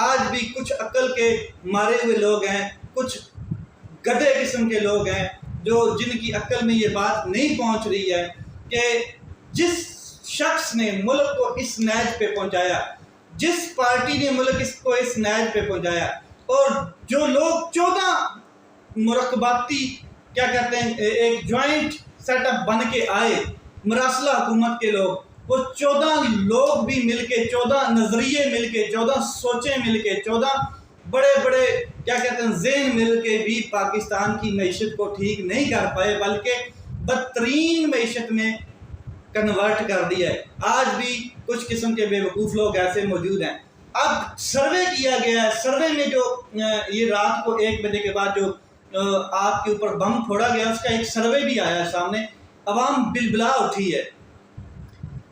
آج بھی کچھ عقل کے مارے ہوئے لوگ ہیں، کچھ گدھے قسم کے لوگ ہیں جن کی عقل میں یہ بات نہیں پہنچ رہی ہے کہ جس شخص نے ملک کو اس نیج پہ پہنچایا، جس پارٹی نے ملک کو اس نیج پہ پہنچایا، اور جو لوگ 14 مرکباتی کیا کہتے ہیں ایک جوائنٹ سیٹ اپ بن کے آئے مراسلہ حکومت کے لوگ، وہ 14 لوگ بھی مل کے، 14 نظریے مل کے، 14 سوچیں مل کے، 14 بڑے بڑے کیا کہتے ہیں ذہن مل کے بھی پاکستان کی معیشت کو ٹھیک نہیں کر پائے، بلکہ بدترین معیشت میں کنورٹ کر دیا ہے۔ آج بھی کچھ قسم کے بے وقوف لوگ ایسے موجود ہیں۔ اب سروے کیا گیا ہے، سروے میں جو یہ رات کو 1 بجے کے بعد جو آپ کے اوپر بم پھوڑا گیا، اس کا ایک سروے بھی آیا ہے سامنے۔ عوام بلبلا اٹھی ہے،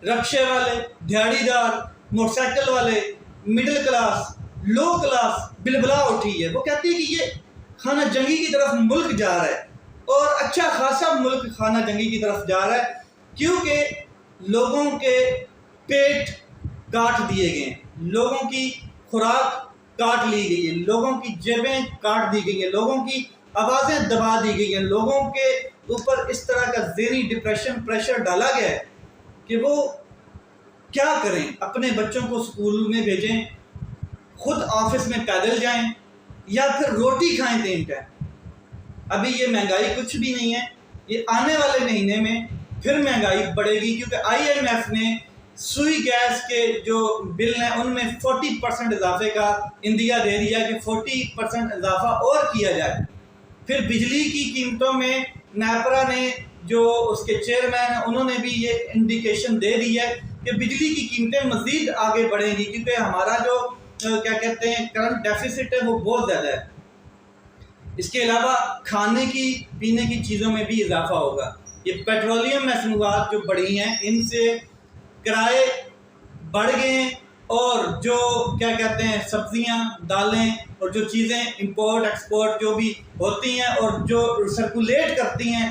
رکشے والے، دیہڑی دار، موٹر سائیکل والے، مڈل کلاس، لو کلاس بلبلا اٹھی ہے۔ وہ کہتی ہے کہ یہ خانہ جنگی کی طرف ملک جا رہا ہے، اور اچھا خاصا ملک خانہ جنگی کی طرف جا رہا ہے، کیونکہ لوگوں کے پیٹ کاٹ دیے گئے ہیں، لوگوں کی خوراک کاٹ لی گئی ہے، لوگوں کی جیبیں کاٹ دی گئی ہیں، لوگوں کی آوازیں دبا دی گئی ہیں، لوگوں کے اوپر اس طرح کا ذہنی ڈپریشن پریشر ڈالا گیا ہے کہ وہ کیا کریں، اپنے بچوں کو اسکول میں بھیجیں، خود آفس میں پیدل جائیں، یا پھر روٹی کھائیں 3 ٹائم۔ ابھی یہ مہنگائی کچھ بھی نہیں ہے، یہ آنے والے مہینے میں پھر مہنگائی بڑھے گی، کیونکہ IMF نے سوئی گیس کے جو بل ہیں ان میں 40% اضافے کا اندیا دے دیا کہ 40% اضافہ اور کیا جائے۔ پھر بجلی کی قیمتوں میں نیپرا نے جو اس کے چیئرمین ہیں انہوں نے بھی یہ انڈیکیشن دے دی ہے کہ بجلی کی قیمتیں مزید آگے بڑھیں گی، کیونکہ ہمارا جو کیا کہتے ہیں کرنٹ ڈیفیسٹ ہے وہ بہت زیادہ ہے۔ اس کے علاوہ کھانے کی پینے کی چیزوں میں بھی اضافہ ہوگا۔ یہ پیٹرولیم مصنوعات جو بڑھی ہیں ان سے کرائے بڑھ گئے ہیں، اور جو کیا کہتے ہیں سبزیاں، دالیں اور جو چیزیں امپورٹ ایکسپورٹ جو بھی ہوتی ہیں اور جو سرکولیٹ کرتی ہیں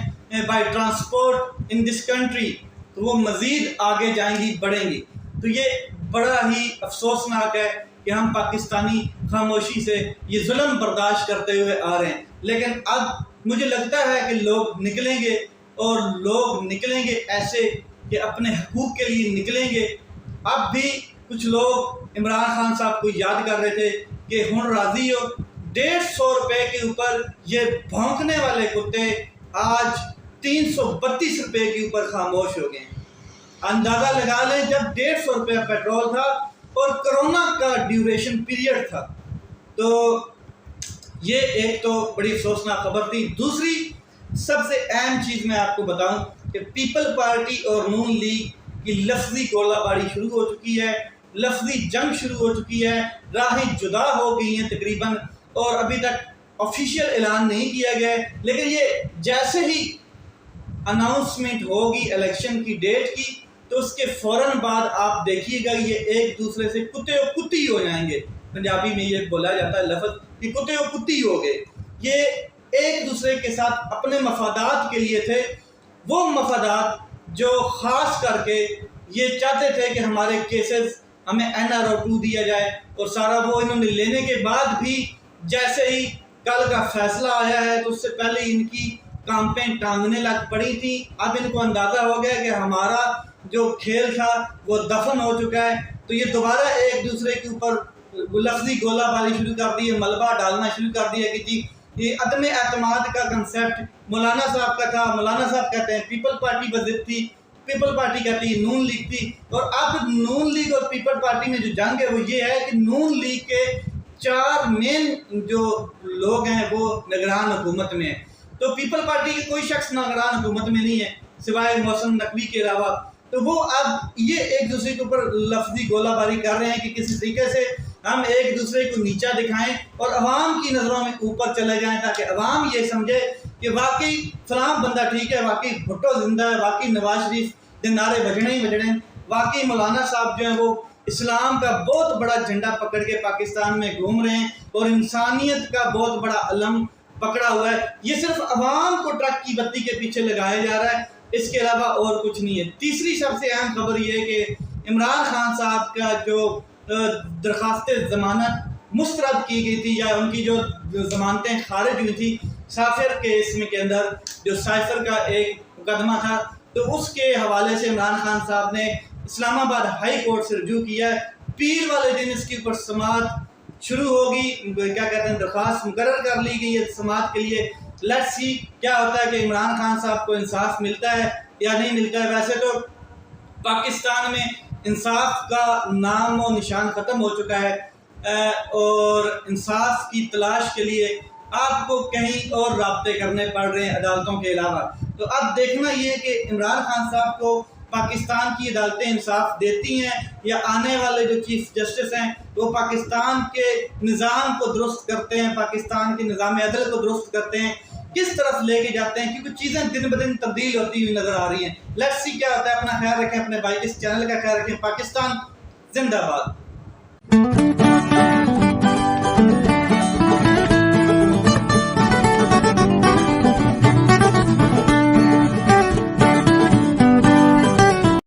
by transport in this country, تو وہ مزید آگے جائیں گی، بڑھیں گی۔ تو یہ بڑا ہی افسوسناک ہے کہ ہم پاکستانی خاموشی سے یہ ظلم برداشت کرتے ہوئے آ رہے ہیں، لیکن اب مجھے لگتا ہے کہ لوگ نکلیں گے، اور لوگ نکلیں گے ایسے کہ اپنے حقوق کے لیے نکلیں گے۔ اب بھی کچھ لوگ عمران خان صاحب کو یاد کر رہے تھے کہ ہن راضی ہو، 150 روپے کے اوپر یہ بھونکنے والے کتے آج 332 روپے کے اوپر خاموش ہو گئے۔ اندازہ لگا لیں جب 150 روپے پیٹرول تھا اور کرونا کا ڈیوریشن پیریڈ تھا، تو یہ ایک تو بڑی افسوسناک خبر تھی۔ دوسری سب سے اہم چیز میں آپ کو بتاؤں کہ پیپل پارٹی اور نون لیگ کی لفظی گولہ باری شروع ہو چکی ہے، لفظی جنگ شروع ہو چکی ہے، راہیں جدا ہو گئی ہیں تقریباً، اور ابھی تک آفیشیل اعلان نہیں کیا گیا ہے، لیکن یہ جیسے ہی اناؤنسمنٹ ہوگی الیکشن کی ڈیٹ کی تو اس کے فوراً بعد آپ دیکھیے گا یہ ایک دوسرے سے کتے و کتی ہو جائیں گے۔ پنجابی میں یہ بولا جاتا ہے لفظ کہ کتے و کتی ہو گئے۔ یہ ایک دوسرے کے ساتھ اپنے مفادات کے لیے تھے، وہ مفادات جو خاص کر کے یہ چاہتے تھے کہ ہمارے کیسز ہمیں NRO2 دیا جائے، اور سارا وہ انہوں نے لینے کے بعد بھی جیسے ہی کل کا فیصلہ آیا ہے تو اس سے پہلے ان کی کامپیں ٹانگنے لگ پڑی تھی۔ اب ان کو اندازہ ہو گیا کہ ہمارا جو کھیل تھا وہ دفن ہو چکا ہے، تو یہ دوبارہ ایک دوسرے کے اوپر لفظی گولہ باری شروع کر دی ہے، ملبہ ڈالنا شروع کر دیا کہ جی یہ عدم اعتماد کا کنسیپٹ مولانا صاحب کا تھا، مولانا صاحب کہتے ہیں پیپل پارٹی بضد تھی، پیپل پارٹی کہتی ہے نون لیگ تھی، اور اب نون لیگ اور پیپل پارٹی میں جو جنگ ہے وہ یہ ہے کہ نون لیگ کے 4 مین جو لوگ ہیں وہ نگران حکومت میں ہیں، تو پیپل پارٹی کے کوئی شخص نگران حکومت میں نہیں ہے سوائے محسن نقوی کے علاوہ، تو وہ اب یہ ایک دوسرے کے اوپر لفظی گولہ باری کر رہے ہیں کہ کسی طریقے سے ہم ایک دوسرے کو نیچا دکھائیں اور عوام کی نظروں میں اوپر چلے جائیں، تاکہ عوام یہ سمجھے کہ واقعی فلاں بندہ ٹھیک ہے، واقعی بھٹو زندہ ہے، واقعی نواز شریف کے نعرے بجنے ہی بجنے، واقعی مولانا صاحب جو ہیں وہ اسلام کا بہت بڑا جھنڈا پکڑ کے پاکستان میں گھوم رہے ہیں اور انسانیت کا بہت بڑا علم پکڑا ہوا ہے۔ یہ صرف عوام کو ٹرک کی بتی کے پیچھے لگایا جا رہا ہے، اس کے علاوہ اور کچھ نہیں ہے۔ تیسری سب سے اہم خبر یہ ہے کہ عمران خان صاحب کا جو درخواست ضمانت مسترد کی گئی تھی یا ان کی جو ضمانتیں خارج ہوئی تھی سافر کیس میں کے اندر، جو سائفر کا ایک مقدمہ تھا، تو اس کے حوالے سے عمران خان صاحب نے اسلام آباد ہائی کورٹ سے رجوع کیا ہے۔ پیر والے دن اس کے اوپر سماعت شروع ہوگی، کیا کہتے ہیں درخواست مقرر کر لی گئی ہے سماعت کے لیے۔ لیٹس سی کیا ہوتا ہے کہ عمران خان صاحب کو انصاف ملتا ہے یا نہیں ملتا ہے۔ ویسے تو پاکستان میں انصاف کا نام و نشان ختم ہو چکا ہے، اور انصاف کی تلاش کے لیے آپ کو کہیں اور رابطے کرنے پڑ رہے ہیں عدالتوں کے علاوہ۔ تو اب دیکھنا یہ ہے کہ عمران خان صاحب کو پاکستان کی عدالتیں انصاف دیتی ہیں یا آنے والے جو چیف جسٹس ہیں وہ پاکستان کے نظام کو درست کرتے ہیں، پاکستان کے نظام عدل کو درست کرتے ہیں، کس طرف لے کے جاتے ہیں، کیونکہ چیزیں دن بدن تبدیل ہوتی ہوئی نظر آ رہی ہیں۔ لیٹس سی کیا ہوتا ہے۔ اپنا خیال رکھیں، اپنے بھائی اس چینل کا خیال رکھیں۔ پاکستان زندہ باد۔